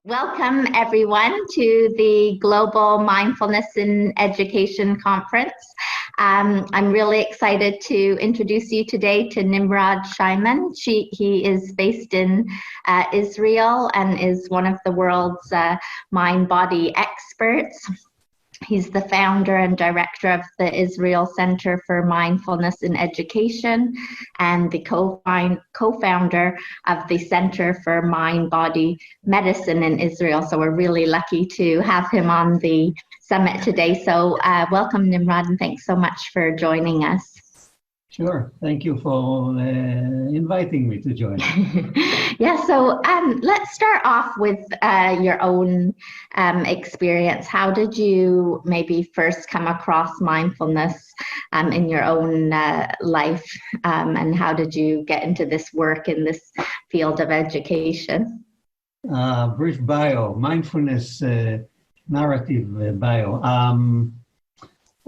Welcome, everyone, to the Global Mindfulness in Education Conference. I'm really excited to introduce you today to Nimrod Sheinman. He is based in Israel and is one of the world's mind-body experts. He's the founder and director of the Israel Center for Mindfulness in Education and the co-founder of the Center for Mind-Body Medicine in Israel. So we're really lucky to have him on the summit today. So welcome, Nimrod, and thanks so much for joining us. Sure. Thank you for inviting me to join. Yeah, so let's start off with your own experience. How did you maybe first come across mindfulness in your own life, and how did you get into this work in this field of education? Brief bio, mindfulness narrative bio.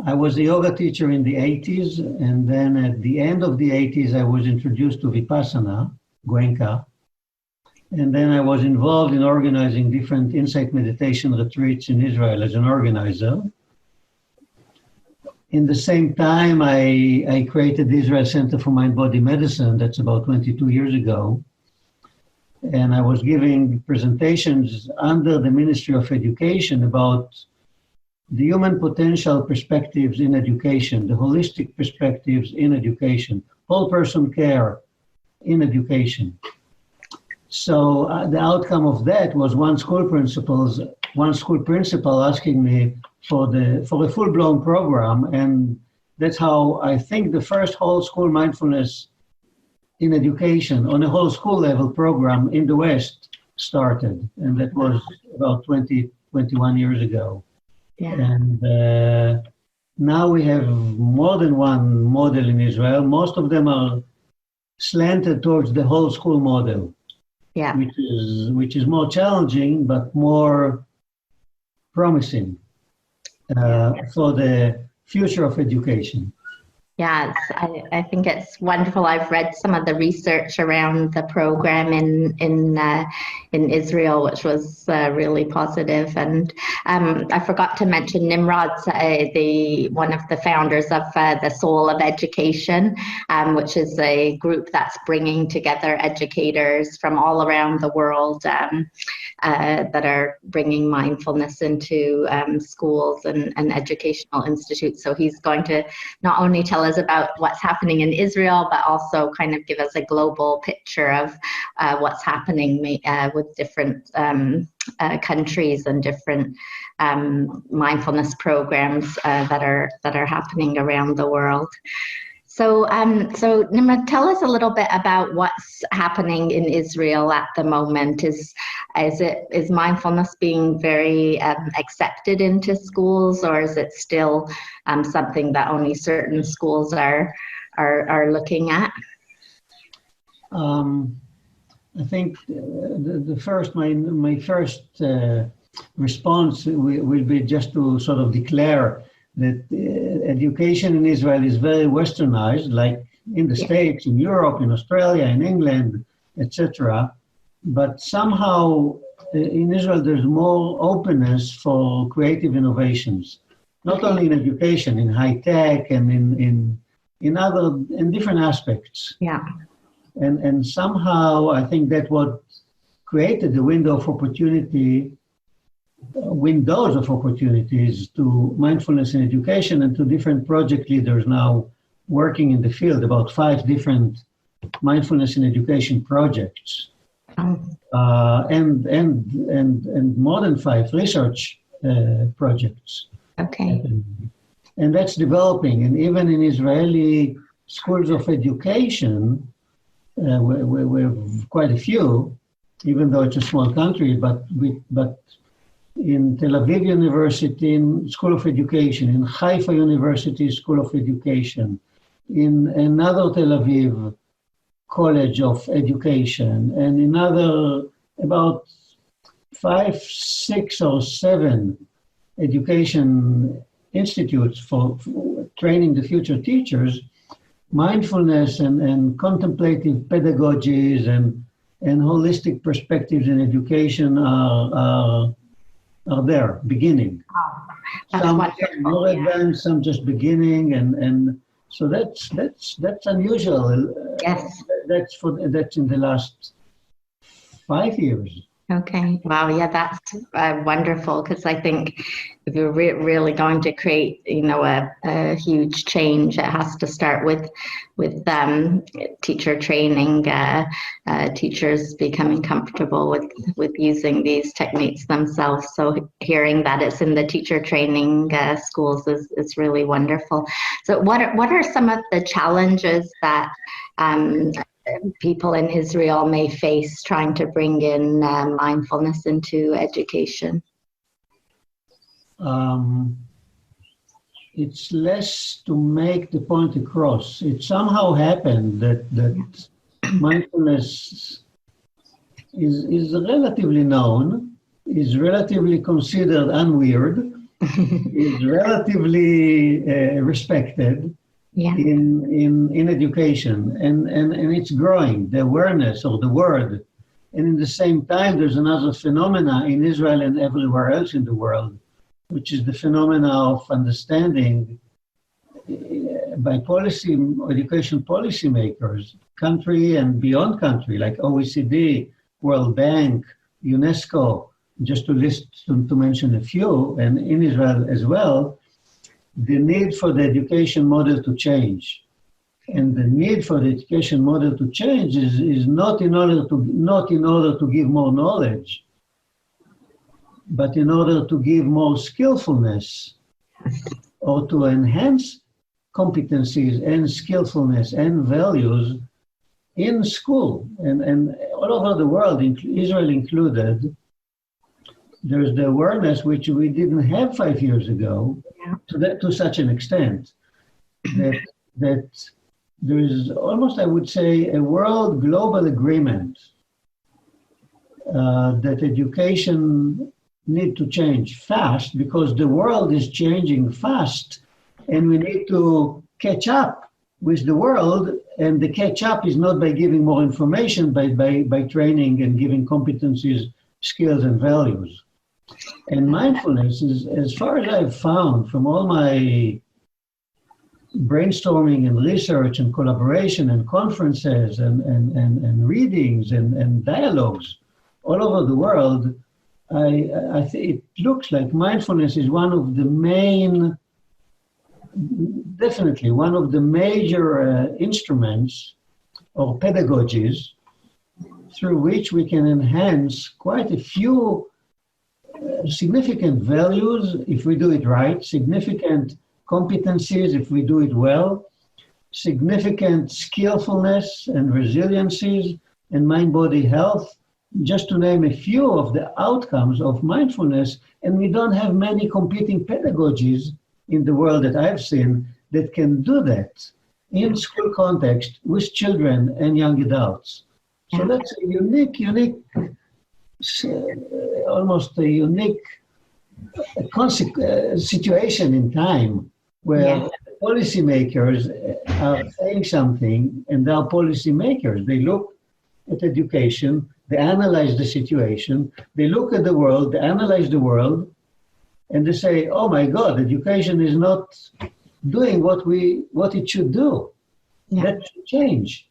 I was a yoga teacher in the 80s, and then at the end of the 80s, I was introduced to Vipassana, Goenka. And then I was involved in organizing different insight meditation retreats in Israel as an organizer. In the same time, I created the Israel Center for Mind-Body Medicine. That's about 22 years ago. And I was giving presentations under the Ministry of Education about the human potential perspectives in education, the holistic perspectives in education, whole person care in education. So the outcome of that was one school principal asking me for a full-blown program, and that's how I think the first whole school mindfulness in education on a whole school level program in the West started, and that was about 21 years ago. Yeah. And now we have more than one model in Israel. Most of them are slanted towards the whole school model, yeah, which is more challenging but more promising for the future of education. Yes, I think it's wonderful. I've read some of the research around the program in Israel, which was really positive. And I forgot to mention Nimrod's one of the founders of the Soul of Education, which is a group that's bringing together educators from all around the world that are bringing mindfulness into schools and educational institutes. So he's going to not only tell us about what's happening in Israel, but also kind of give us a global picture of what's happening with different countries and different mindfulness programs that are happening around the world. So, Nimrod, tell us a little bit about what's happening in Israel at the moment. Is mindfulness being very accepted into schools, or is it still something that only certain schools are looking at? I think my first response will be just to sort of declare that education in Israel is very westernized, like in the States, in Europe, in Australia, in England, etc. But somehow in Israel there's more openness for creative innovations, not only in education, in high tech and in different aspects. Yeah. And somehow I think that what created the windows of opportunities to mindfulness in education and to different project leaders now working in the field, about 5 different mindfulness in education projects, and more than 5 research projects. Okay. And that's developing, and even in Israeli schools of education, we have quite a few, even though it's a small country, but in Tel Aviv University School of Education, in Haifa University School of Education, in another Tel Aviv College of Education, and in about 5, 6, or 7 education institutes for training the future teachers, mindfulness and contemplative pedagogies and and holistic perspectives in education are there, beginning. Oh, that's Some wonderful. more Yeah. advanced, some just beginning, and so that's unusual. Yes. That's in the last 5 years. Okay. Wow. Yeah, that's wonderful, because I think if you're really going to create, a huge change, it has to start with teacher training, teachers becoming comfortable with using these techniques themselves. So hearing that it's in the teacher training schools is really wonderful. So what are some of the challenges that people in Israel may face trying to bring in mindfulness into education? It's less to make the point across. It somehow happened that mindfulness is relatively known, is relatively considered unweird, is relatively respected. Yeah. In education, and it's growing, the awareness of the word. And in the same time, there's another phenomena in Israel and everywhere else in the world, which is the phenomena of understanding by education policymakers, country and beyond country, like OECD, World Bank, UNESCO, just to mention a few, and in Israel as well, the need for the education model to change. And the need for the education model to change is not in order to give more knowledge, but in order to give more skillfulness, or to enhance competencies and skillfulness and values in school. And all over the world, Israel included, there's the awareness which we didn't have 5 years ago, to such an extent that there is almost, I would say, a world global agreement that education need to change fast, because the world is changing fast, and we need to catch up with the world. And the catch up is not by giving more information, but by training and giving competencies, skills, and values. And mindfulness is, as far as I've found from all my brainstorming and research and collaboration and conferences and readings and dialogues all over the world, I think it looks like mindfulness is one of the main, definitely one of the major instruments or pedagogies through which we can enhance quite a few significant values if we do it right, significant competencies if we do it well, significant skillfulness and resiliencies and mind-body health, just to name a few of the outcomes of mindfulness. And we don't have many competing pedagogies in the world that I've seen that can do that in school context with children and young adults. So that's a unique, almost a unique situation in time where policymakers are saying something, and they are policymakers. They look at education, they analyze the situation, they look at the world, they analyze the world, and they say, oh my God, education is not doing what it should do. That should change.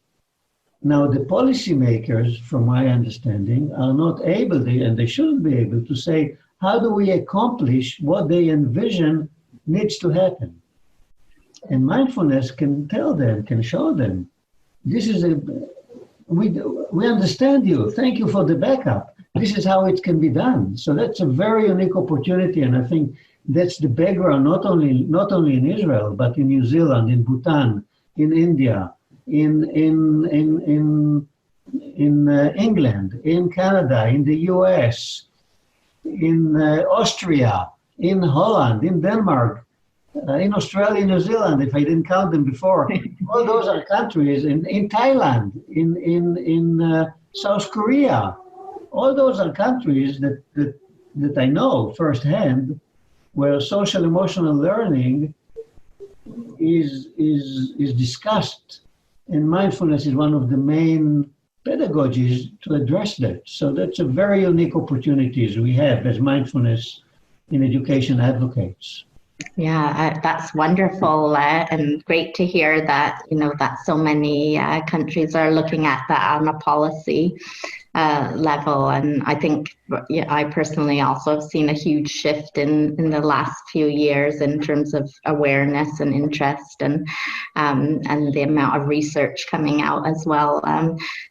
Now, the policymakers, from my understanding, are not able, and they shouldn't be able to say, how do we accomplish what they envision needs to happen? And mindfulness can tell them, can show them, this is we understand you. Thank you for the backup. This is how it can be done. So that's a very unique opportunity, and I think that's the background not only in Israel, but in New Zealand, in Bhutan, in India, in England, in Canada, in the US, in Austria, in Holland, in Denmark, in Australia, New Zealand, if I didn't count them before. All those are countries, in Thailand, in South Korea. All those are countries that I know firsthand, where social emotional learning is discussed, and mindfulness is one of the main pedagogies to address that. So that's a very unique opportunities we have as mindfulness in education advocates. Yeah, that's wonderful and great to hear that, that so many countries are looking at that on a policy level. And I think I personally also have seen a huge shift in the last few years in terms of awareness and interest and the amount of research coming out as well.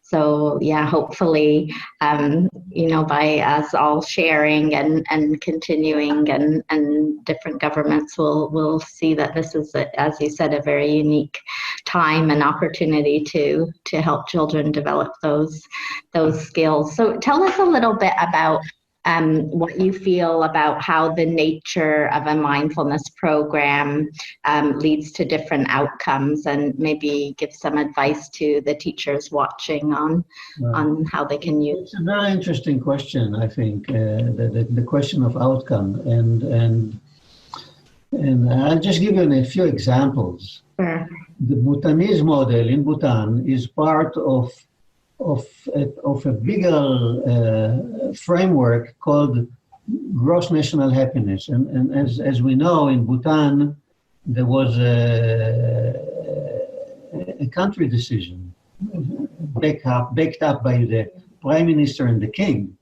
So yeah, hopefully, by us all sharing and continuing and different governments will see that this is, as you said, a very unique time and opportunity to help children develop those skills. So tell us a little bit about what you feel about how the nature of a mindfulness program leads to different outcomes, and maybe give some advice to the teachers watching on how they can use. It's a very interesting question, I think, the question of outcome, and I'll just give you a few examples. Sure. The Bhutanese model in Bhutan is part of a bigger framework called gross national happiness. And as we know, in Bhutan, there was a country decision backed up by the prime minister and the king,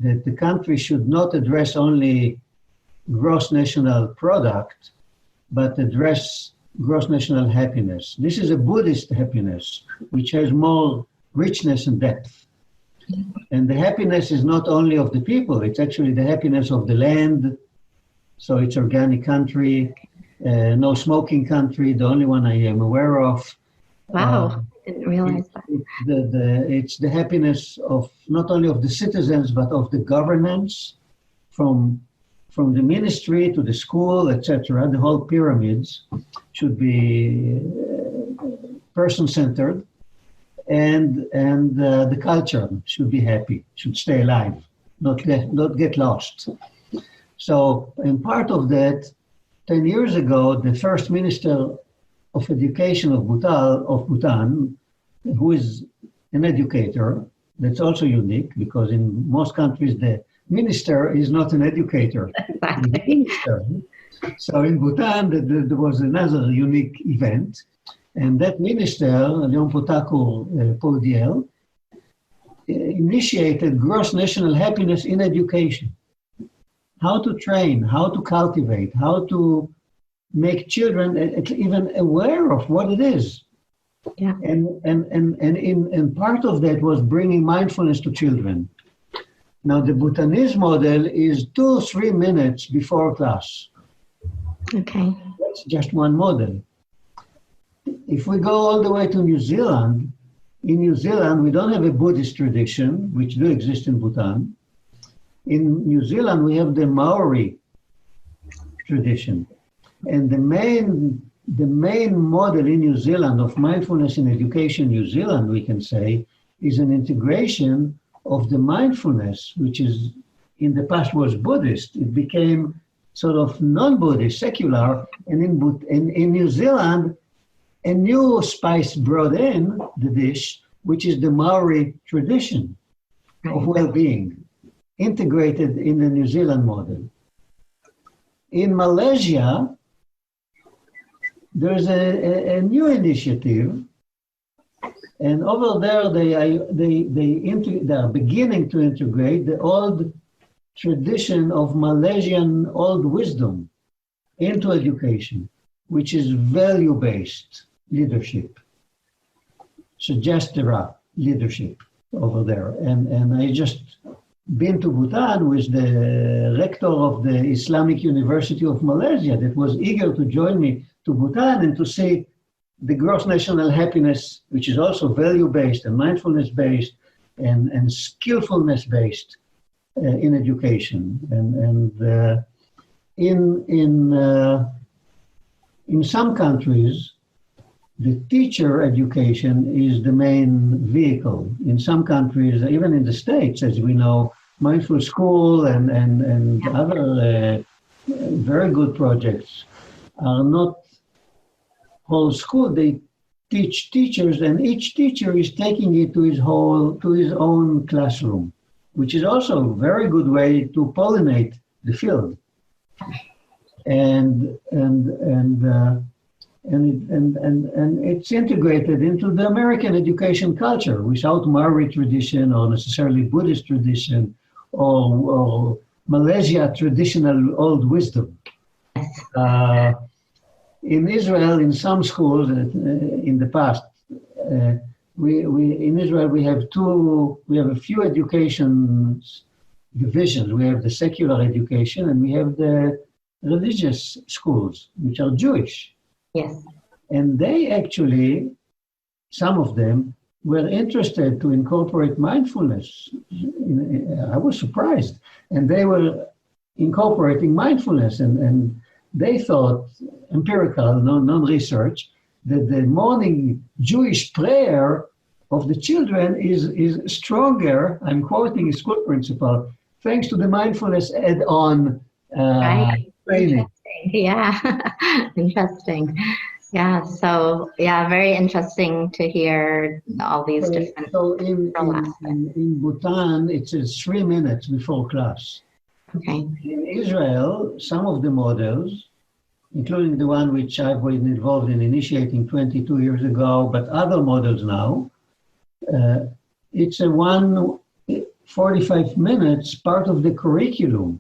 that the country should not address only gross national product, but address gross national happiness. This is a Buddhist happiness, which has more richness and depth. And the happiness is not only of the people, it's actually the happiness of the land. So it's organic country, no smoking country, the only one I am aware of. Wow, didn't realize that. It's the happiness of not only of the citizens, but of the governance, from the ministry to the school, etc. The whole pyramids should be person-centered. And the culture should be happy, should stay alive, not get lost. So, and part of that, 10 years ago, the first minister of education of Bhutan, who is an educator, that's also unique, because in most countries the minister is not an educator. Exactly. So in Bhutan, there was another unique event. And that minister, Leonpotaku Podiel, initiated gross national happiness in education. How to train, how to cultivate, how to make children even aware of what it is. Yeah. And part of that was bringing mindfulness to children. Now, the Bhutanese model is 2-3 minutes before class. Okay. That's just one model. If we go all the way to New Zealand, in New Zealand, we don't have a Buddhist tradition, which do exist in Bhutan. In New Zealand, we have the Maori tradition. And the main model in New Zealand of mindfulness in education, New Zealand, we can say, is an integration of the mindfulness, which is in the past was Buddhist. It became sort of non-Buddhist, secular. And in New Zealand, a new spice brought in the dish, which is the Maori tradition of well-being, integrated in the New Zealand model. In Malaysia, there's a new initiative, and over there they are beginning to integrate the old tradition of Malaysian old wisdom into education, which is value-based leadership, Sejahtera leadership over there. And I just been to Bhutan with the rector of the Islamic University of Malaysia that was eager to join me to Bhutan and to see the gross national happiness, which is also value-based and mindfulness-based and skillfulness-based in education. And in some countries, the teacher education is the main vehicle. In some countries, even in the States, as we know, Mindful School and other very good projects are not whole school. They teach teachers, and each teacher is taking it to his own classroom, which is also a very good way to pollinate the field. And it's integrated into the American education culture without Maori tradition or necessarily Buddhist tradition or Malaysia traditional old wisdom. In Israel, in some schools, in the past, in Israel we have a few education divisions. We have the secular education and we have the religious schools, which are Jewish. Yes. And they actually, some of them, were interested to incorporate mindfulness. I was surprised. And they were incorporating mindfulness, and they thought, empirical, non-research, that the morning Jewish prayer of the children is stronger, I'm quoting a school principal, thanks to the mindfulness add-on training. Yeah, interesting. Yeah, so very interesting to hear all these different. So in Bhutan, it says 3 minutes before class. Okay. In Israel, some of the models, including the one which I've been involved in initiating 22 years ago, but other models now, it's a 45 minutes part of the curriculum.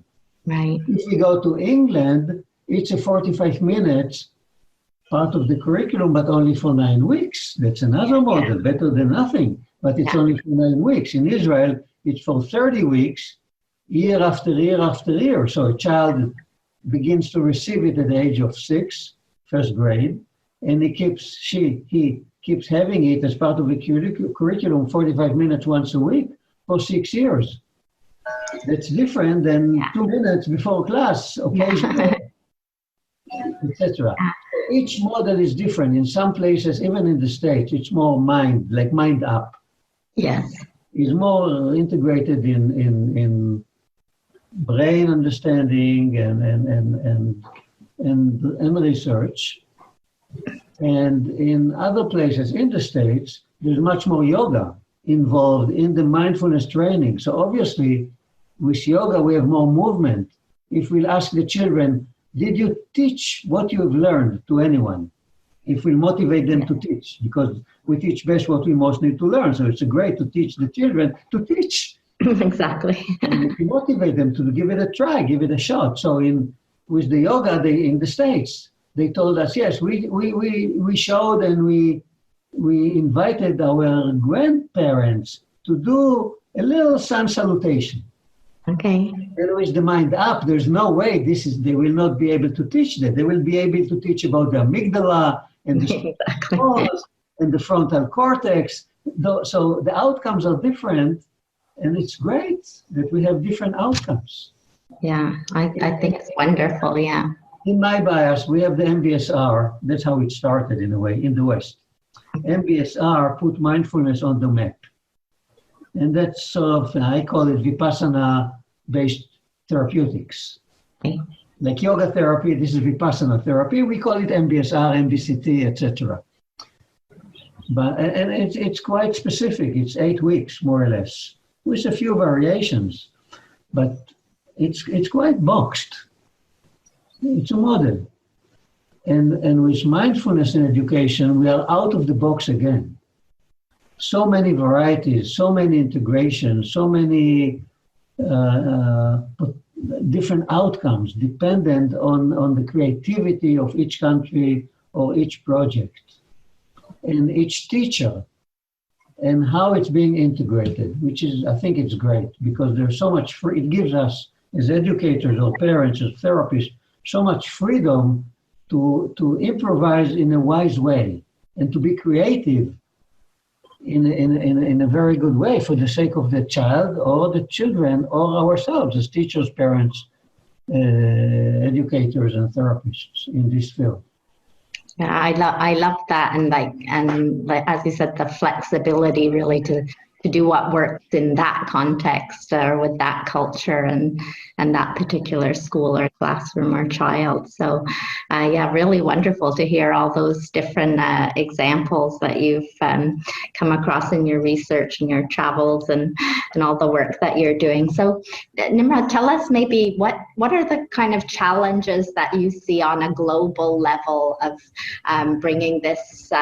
Right. If we go to England, it's a 45 minutes part of the curriculum, but only for 9 weeks. That's another model, better than nothing, but it's only for 9 weeks. In Israel, it's for 30 weeks, year after year after year. So a child begins to receive it at the age of 6, first grade, and he keeps having it as part of the curriculum 45 minutes once a week for 6 years. That's different than 2 minutes before class, occasionally, etc. Each model is different. In some places, even in the States, it's more like mind up. Yes. It's more integrated in brain understanding and research. And in other places in the States, there's much more yoga involved in the mindfulness training. So obviously, with yoga, we have more movement. If we'll ask the children, did you teach what you've learned to anyone? If we motivate them to teach, because we teach best what we most need to learn. So it's great to teach the children to teach. Exactly. And if you motivate them to give it a try, give it a shot. So with the yoga in the States, they told us, yes, we showed and we invited our grandparents to do a little sun salutation. Okay. And with the mind up, there's no way they will not be able to teach that. They will be able to teach about the amygdala and the and the frontal cortex. So the outcomes are different, and it's great that we have different outcomes. Yeah, I think it's wonderful, yeah. In my bias, we have the MBSR. That's how it started in a way in the West. MBSR put mindfulness on the map. And that's sort of, I call it Vipassana-based therapeutics. Okay. Like yoga therapy, this is Vipassana therapy. We call it MBSR, MBCT, etc. But and it's quite specific. It's 8 weeks, more or less, with a few variations. But it's quite boxed. It's a model. And with mindfulness in education, we are out of the box again. So many varieties, so many integrations, so many different outcomes dependent on the creativity of each country or each project and each teacher and how it's being integrated, which is, I think it's great because there's so much it gives us as educators or parents or therapists so much freedom to improvise in a wise way and to be creative in a very good way for the sake of the child or the children or ourselves as teachers, parents, educators, and therapists in this field. Yeah, I love that, and like as you said, the flexibility really to to do what works in that context or with that culture and that particular school or classroom or child. So yeah, really wonderful to hear all those different examples that you've come across in your research and your travels and all the work that you're doing. So Nimrod, tell us maybe what are the kind of challenges that you see on a global level of bringing this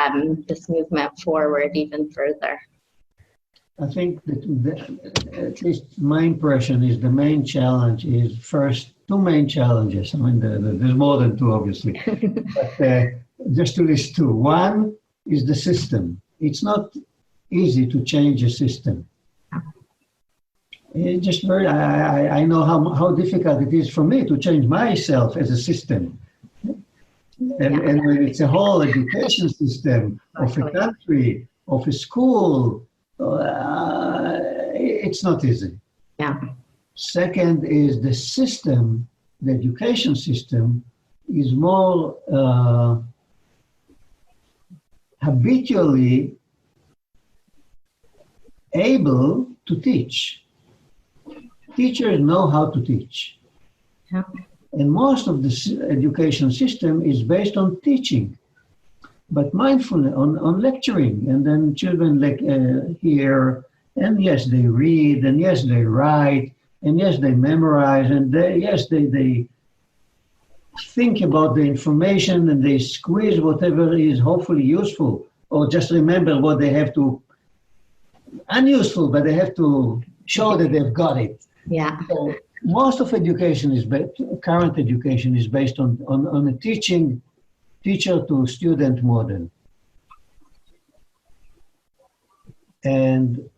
movement forward even further? I think that at least my impression is the main challenge is first, two main challenges. I mean, there's more than two, obviously, but just to list two. One is the system. It's not easy to change a system. It's just I know how difficult it is for me to change myself as a system. And when it's a whole education system of a country, of a school, it's not easy. Yeah. Second is the system, the education system is more habitually able to teach. Teachers know how to teach. Yeah. And most of the education system is based on teaching. But mindfulness, on lecturing, and then children hear, and yes, they read, and yes, they write, and yes, they memorize, and they think about the information, and they squeeze whatever is hopefully useful, or just remember what they have to, unuseful, but they have to show that they've got it. Yeah. So most of education current education is based on a teacher to student model. And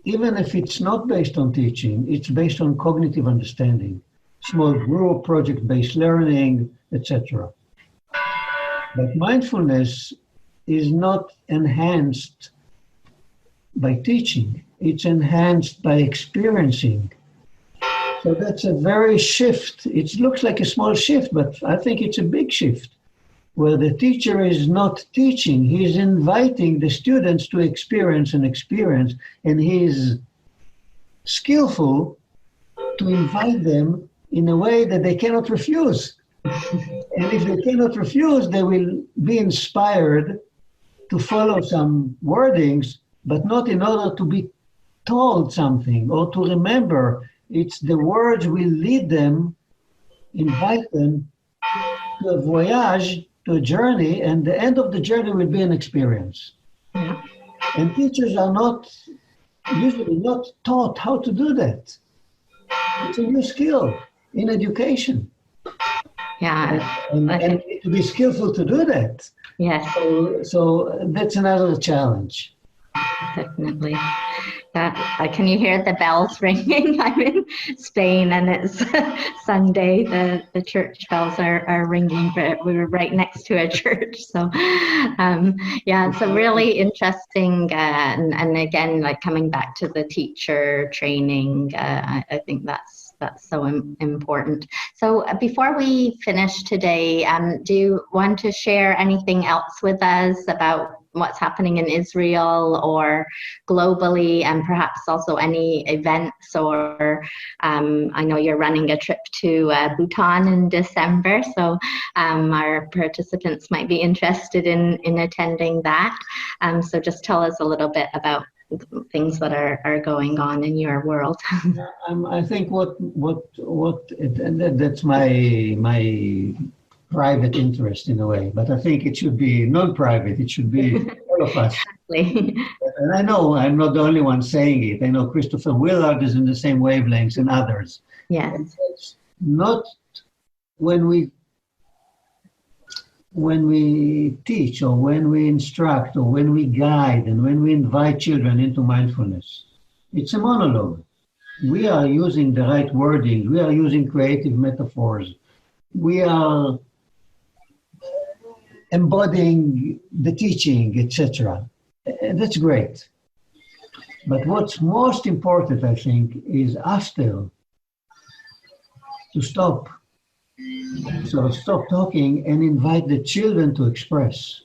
even if it's not based on teaching, it's based on cognitive understanding, small group, project-based learning, etc. But mindfulness is not enhanced by teaching, it's enhanced by experiencing. So that's a very shift. It looks like a small shift, but I think it's a big shift, where the teacher is not teaching, he's inviting the students to experience, and he's skillful to invite them in a way that they cannot refuse. And if they cannot refuse, they will be inspired to follow some wordings, but not in order to be told something or to remember. It's the words will lead them, invite them to a voyage, to a journey, and the end of the journey will be an experience. Yeah. And teachers are usually not taught how to do that. It's a new skill in education. Yeah. And to be skillful to do that. Yes. So that's another challenge. Definitely. Can you hear the bells ringing? I'm in Spain and it's Sunday. The church bells are ringing, but we were right next to a church. So yeah, it's a really interesting and again, like coming back to the teacher training, I think that's so important. So before we finish today, do you want to share anything else with us about what's happening in Israel or globally, and perhaps also any events or I know you're running a trip to Bhutan in December, so our participants might be interested in attending that. So just tell us a little bit about things that are going on in your world. I think and that's my private interest in a way, but I think it should be non-private. It should be all of us. Exactly. And I know I'm not the only one saying it. I know Christopher Willard is in the same wavelengths and others. Yes. And it's not when we teach or when we instruct or when we guide and when we invite children into mindfulness, it's a monologue. We are using the right wording. We are using creative metaphors. We are embodying the teaching, etc. That's great. But what's most important, I think, is after to stop talking and invite the children to express.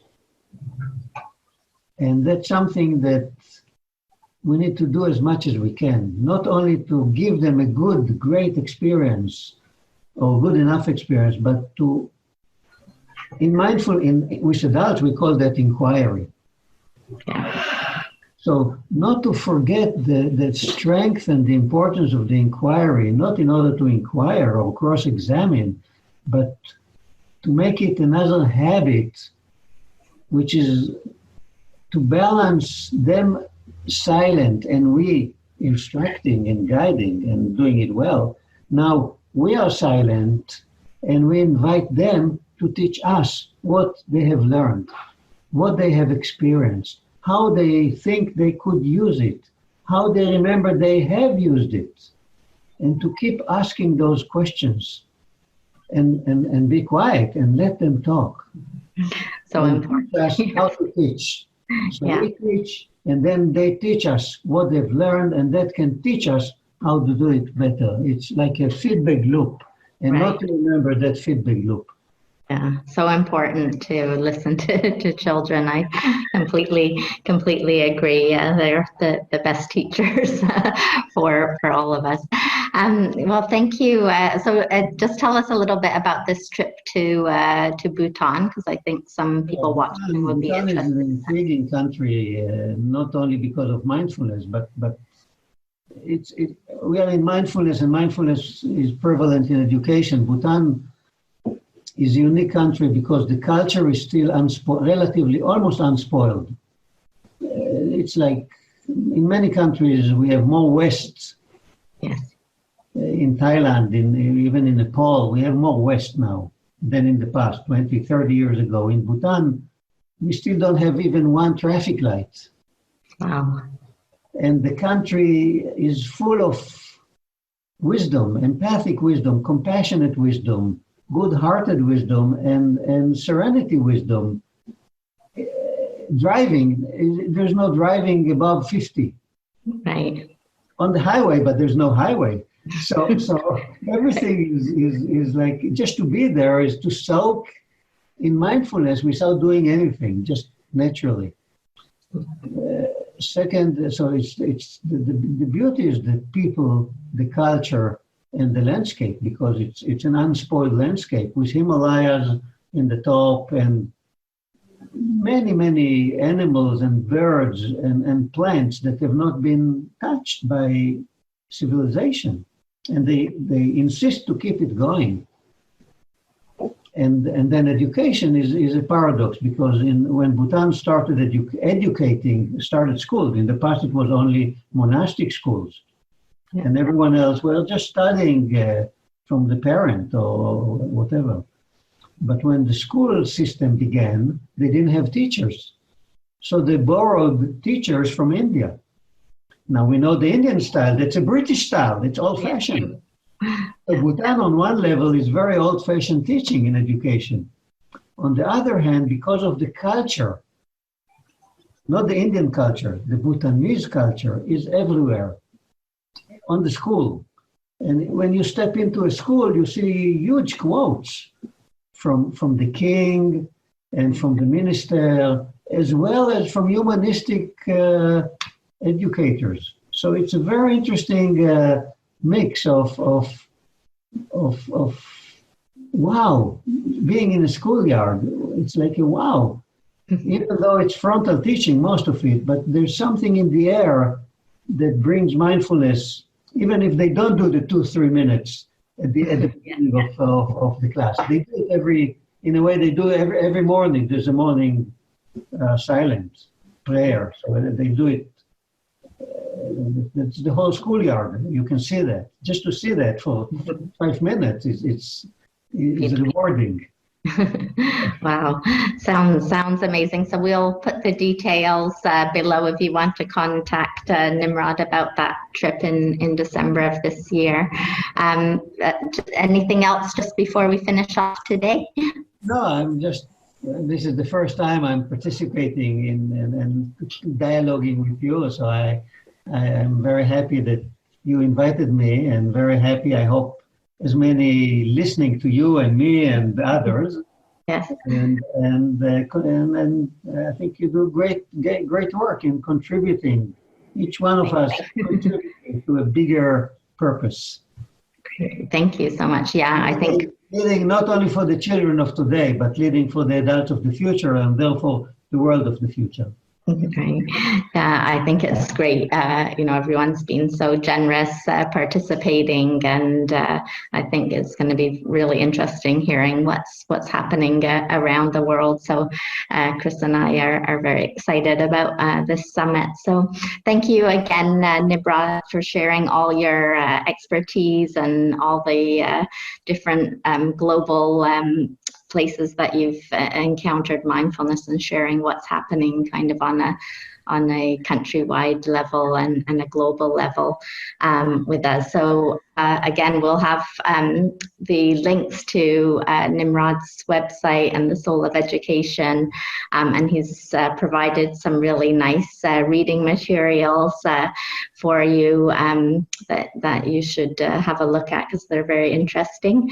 And that's something that we need to do as much as we can, not only to give them a good, great experience or good enough experience, but to, with adults, we call that inquiry. So not to forget the strength and the importance of the inquiry, not in order to inquire or cross-examine, but to make it another habit, which is to balance them silent and we instructing and guiding and doing it well. Now we are silent and we invite them to teach us what they have learned, what they have experienced, how they think they could use it, how they remember they have used it, and to keep asking those questions and be quiet and let them talk. So important. Us how to teach. So we teach, and then they teach us what they've learned, and that can teach us how to do it better. It's like a feedback loop, and not to remember that feedback loop. Yeah, so important to listen to children. I completely agree. They're the best teachers for all of us. Well, thank you. So just tell us a little bit about this trip to Bhutan, because I think some people watching will be interested. Bhutan is an intriguing country, not only because of mindfulness, but we are in mindfulness, and mindfulness is prevalent in education. Bhutan is a unique country because the culture is still relatively almost unspoiled. It's like in many countries we have more West. Yes. In Thailand, even in Nepal, we have more West now than in the past, 20, 30 years ago. In Bhutan, we still don't have even one traffic light. Wow. And the country is full of wisdom, empathic wisdom, compassionate wisdom, good-hearted wisdom, and serenity wisdom. Driving, there's no driving above 50. Right. On the highway, but there's no highway. So everything is like, just to be there is to soak in mindfulness without doing anything, just naturally. Second, so it's the beauty is the people, the culture, and the landscape, because it's an unspoiled landscape with Himalayas in the top and many animals and birds and plants that have not been touched by civilization, and they insist to keep it going. And then education is a paradox, because when Bhutan started started schools, in the past it was only monastic schools. And everyone else, just studying from the parent or whatever. But when the school system began, they didn't have teachers. So they borrowed teachers from India. Now we know the Indian style, that's a British style, it's old-fashioned. So Bhutan on one level is very old-fashioned teaching in education. On the other hand, because of the culture, not the Indian culture, the Bhutanese culture is everywhere. On the school. And when you step into a school, you see huge quotes from the king and from the minister, as well as from humanistic educators. So it's a very interesting mix of wow, being in a schoolyard. It's like a wow, even though it's frontal teaching, most of it, but there's something in the air that brings mindfulness. Even if they don't do the 2-3 minutes at the beginning of the class, they do it every morning. There's a morning silent prayer, so they do it. It's the whole schoolyard. You can see that. Just to see that for 5 minutes is rewarding. Wow, sounds amazing. So we'll put the details below if you want to contact Nimrod about that trip in December of this year. Anything else just before we finish off today? No, this is the first time I'm participating and dialoguing with you, so I am very happy that you invited me, and very happy, I hope, as many listening to you and me and others. Yes. And I think you do great work in contributing each one of us contributing to a bigger purpose. Thank you so much. Yeah, I think leading not only for the children of today, but leading for the adults of the future, and therefore the world of the future. Right. Yeah, I think it's great. Everyone's been so generous participating, and I think it's going to be really interesting hearing what's happening around the world. So Chris and I are very excited about this summit. So thank you again, Nimrod, for sharing all your expertise and all the different global places that you've encountered mindfulness, and sharing what's happening kind of on a countrywide level and a global level with us. So again, we'll have the links to Nimrod's website and the Soul of Education, and he's provided some really nice reading materials for you that you should have a look at, because they're very interesting.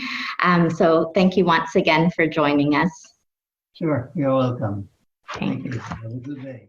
So thank you once again for joining us. Sure, you're welcome. Thanks. Thank you. Have a good day.